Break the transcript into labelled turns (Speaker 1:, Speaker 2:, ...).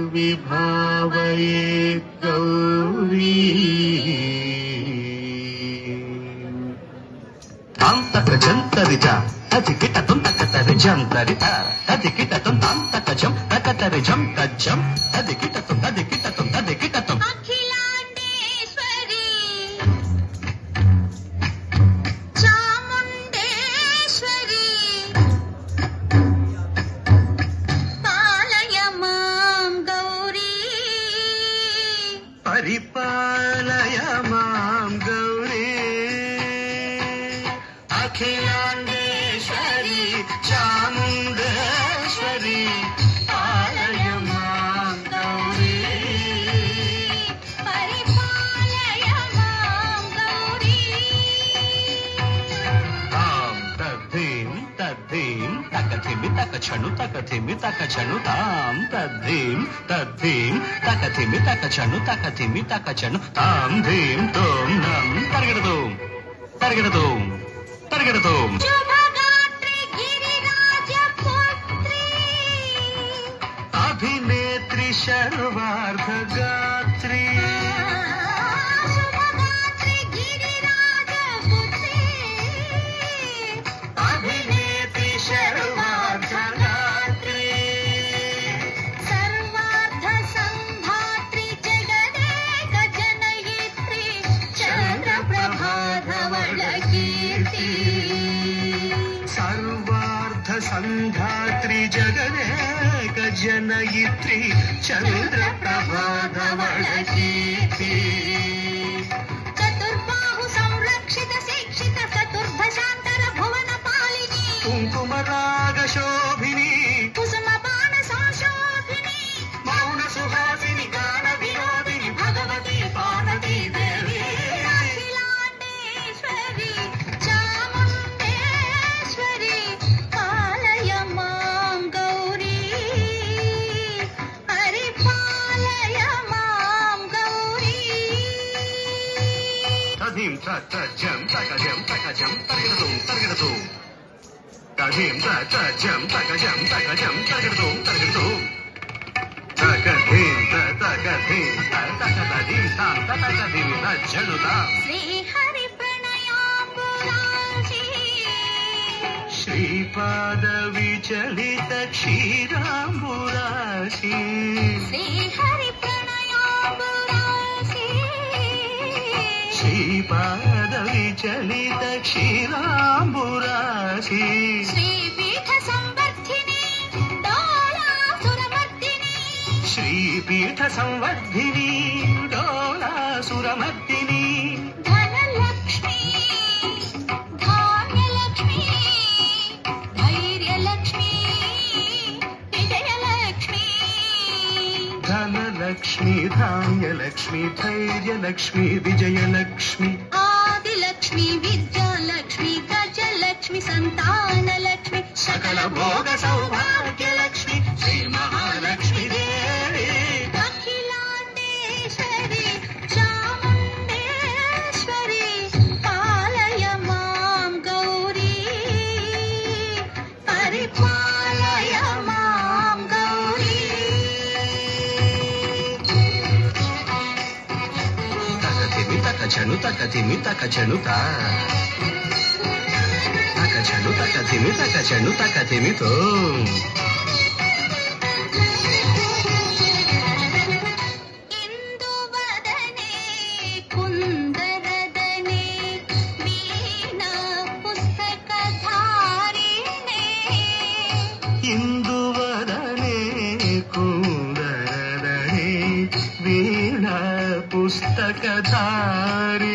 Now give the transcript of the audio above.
Speaker 1: అంతర్విభావయే గౌరీ తాంతకజంతరిజ తదికిటతం తకతరిజంతరిత తదికిటతం తాంతకజం తకతరిజం తజ్జం తదికిటతం తదికిటతం తదికిటతం
Speaker 2: అఖిలాండేశ్వరి చాముండేశ్వరి పాలయ మాం గౌరీ
Speaker 1: పరిపాలయ మాం గౌరీ అఖిలాండేశ్వరి చాముండేశ్వరి పాలయ మాం గౌరీ
Speaker 2: పరిపాలయ మాం గౌరీ
Speaker 1: తాం తద్ధీం తద్ధీం తకథిమి తకచను తకథిమి తకచను తాం తద్ధీం తద్ధీం తకథిమి తకచను తకథిమి తకచను తాం ధీం తోం నం తరగడదోం తరగడదోం తరగడదోం
Speaker 2: శుభగాత్రి గిరిరాజ పుత్రి
Speaker 1: అభినేత్రి శర్వార్ధగాత్రి
Speaker 2: శుభగాత్రి గిరిరాజ పుత్రి
Speaker 1: అభినేత్రి శర్వార్ధగాత్రి
Speaker 2: సర్వార్థ సంధాత్రి జగదేక జనయిత్రి చంద్రప్రభాధవళ కీర్తి
Speaker 1: సర్వార్థ సంధాత్రి జగదేక జనయిత్రి చంద్రప్రభాధవళ కీర్తి
Speaker 2: చతుర్బాహు సంరక్షిత శిక్షిత చతుర్భశాంతర భువన పాలిని
Speaker 1: కుంకుమరాగ శోభిని
Speaker 2: కుసుమ బాణ సంశోభిని
Speaker 1: మౌన సుహాసిని గాన వినోదిని భగవతి పార్వతీ దేవి
Speaker 2: అఖిలాండేశ్వరి చాముండేశ్వరి పాలయ మాం గౌరీ పరిపాలయ మాం గౌరీ
Speaker 1: తధీం తజం తకజం తకజం తరగడదోం తరగడదోం తధీం తజం తకజం తకజం తరగడదోం తరగడదోం తకధీం తకధీం తకధీం తాం తకధీం తజ్జనుతాం
Speaker 2: శ్రీహరి ప్రణయాంబురాశి
Speaker 1: శ్రీపాద విచలిత క్షీరాంబురాశి
Speaker 2: శ్రీహరి ప్రణయాంబురాశి
Speaker 1: శ్రీపాద విచలిత క్షీరాంబురాశి
Speaker 2: శ్రీపీఠ సంవర్ధిని డోలాసురమర్దిని
Speaker 1: శ్రీపీఠ సంవర్ధిని డోలాసురమర్దిని
Speaker 2: ధనలక్ష్మి ధాన్యలక్ష్మి ధైర్యలక్ష్మి విజయలక్ష్మి
Speaker 1: ధనలక్ష్మి ధాన్యలక్ష్మి ధైర్యలక్ష్మి విజయలక్ష్మి
Speaker 2: ఆదిలక్ష్మి విద్యాలక్ష్మి గజలక్ష్మి సంతానలక్ష్మి
Speaker 1: సకల భోగ సౌభాగ్యలక్ష్మి శ్రీ మహాలక్ష్మి దేవి
Speaker 2: అఖిలాండేశ్వరి చాముండేశ్వరి పాలయ మాం గౌరీ పరిపాలయ మాం గౌరీ
Speaker 1: తకతిమి తకచను తకతిమి తకచను తా తకచను తకతిమి తకచను తకతిమితో
Speaker 2: ఇందువదనే కుందరదనే వీణా పుస్తకధారిణే
Speaker 1: ఇందువదనే కుందరదనే వీణ పుస్తకధారి